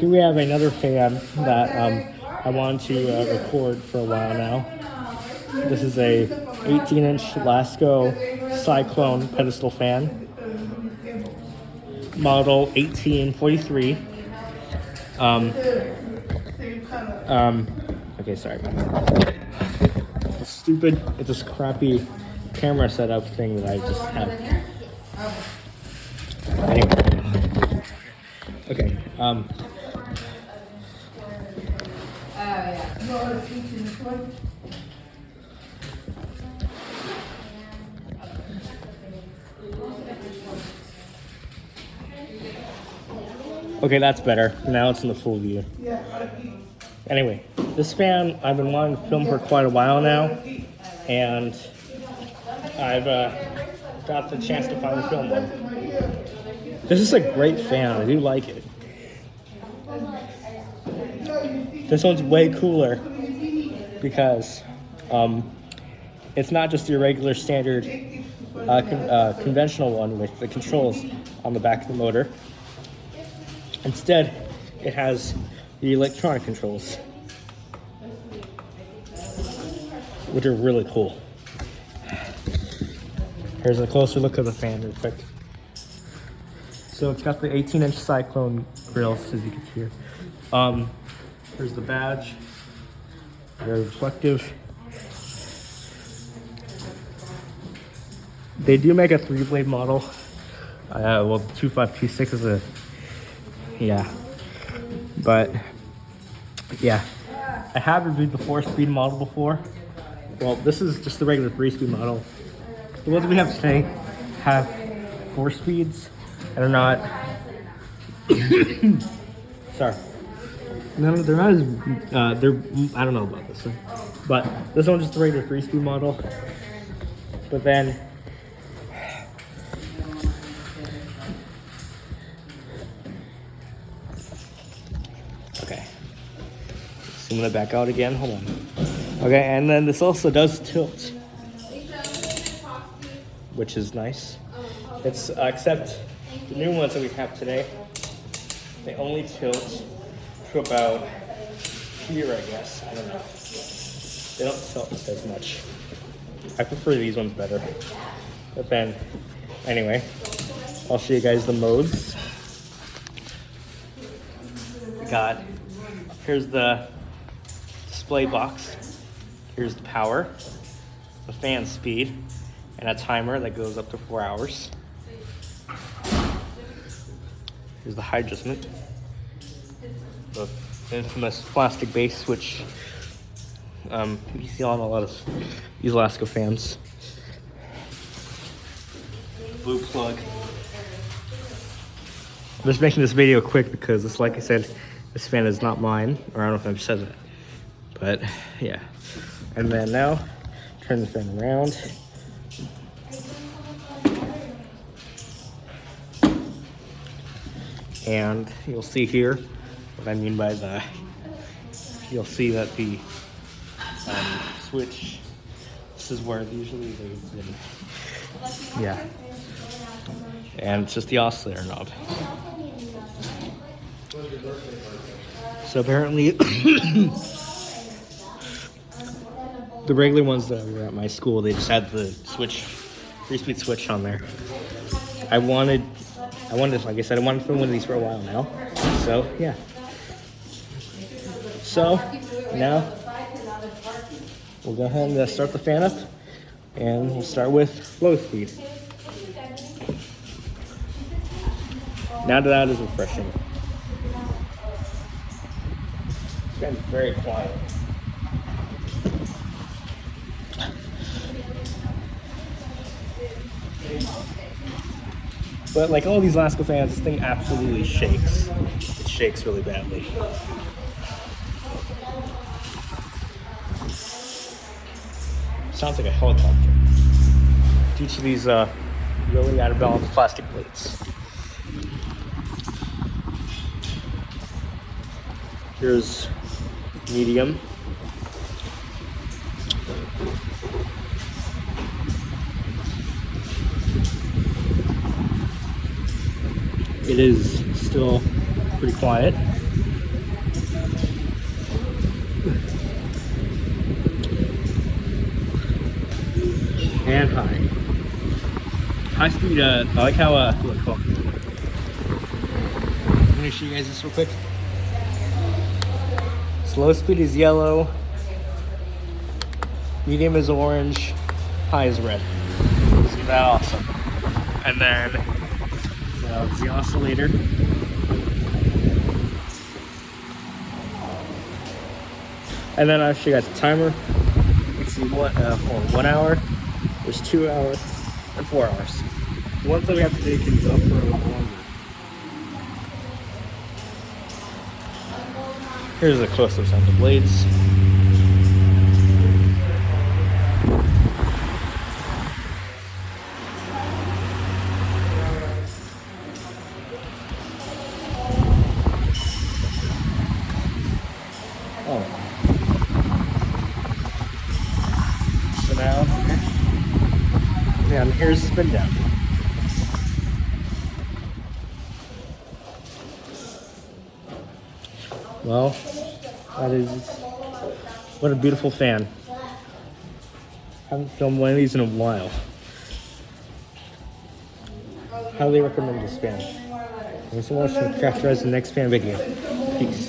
here we have another fan that I wanted to record for a while now. This is a 18-inch Lasko Cyclone pedestal fan, model 1843. Okay, sorry. It's this crappy camera setup thing that I just have. Anyway. Okay, okay, that's better. Now it's in the full view. Anyway, this fan I've been wanting to film for quite a while now, and I've got the chance to finally film one. This is a great fan. I do like it. This one's way cooler because it's not just your regular standard conventional one with the controls on the back of the motor. Instead, it has the electronic controls, which are really cool. Here's a closer look of the fan real quick. So it's got the 18-inch Cyclone grills, as you can see here. Here's the badge, very reflective. They do make a 3-blade model. Well, the 2526 is a, yeah. But, yeah. I have reviewed the 4-speed model before. Well, this is just the regular 3-speed model. The ones we have today have 4 speeds and are not, sorry. No, they're not as, I don't know about this one. But this one's just the regular 3-speed model. But then, okay. So I'm gonna back out again, hold on. Okay, and then this also does tilt, which is nice. It's, except the new ones that we have today, they only tilt to about here, I guess. I don't know. They don't tilt as much. I prefer these ones better. But then, anyway, I'll show you guys the modes. Here's the display box. Here's the power, the fan speed, and a timer that goes up to 4 hours. Here's the high adjustment, the infamous plastic base, which you see on a lot of these Lasko fans. Blue plug. I'm just making this video quick because it's, like I said, this fan is not mine, or I don't know if I've said that, but yeah. And then now, turn the fan around. And you'll see here what I mean by the, you'll see that the switch, this is where usually they've been, yeah. And it's just the oscillator knob. So apparently, the regular ones that were at my school, they just had the switch, 3-speed switch on there. I wanted, like I said, I wanted to film one of these for a while now. So, yeah. So, now, we'll go ahead and start the fan up. And we'll start with low speed. Now that is refreshing. It's been very quiet. But like all these Lasko fans, this thing absolutely shakes. It shakes really badly. Sounds like a helicopter due to these really out of balance plastic plates. Here's medium. It is still pretty quiet. And high. High speed, I like how, look, hold on. I'm gonna show you guys this real quick. Slow speed is yellow, medium is orange, high is red. Isn't that awesome? And then, it's the oscillator. And then I'll show you guys the timer. You can see for 1 hour, there's 2 hours, and 4 hours. The ones that we have to take things up for a lot longer. Here's a close-up on the blades. Oh. So now, yeah, and here's spin down. Well, that is, what a beautiful fan. Haven't filmed one of these in a while. Highly recommend this fan. Thanks so much, and characterize the next fan video. Peace.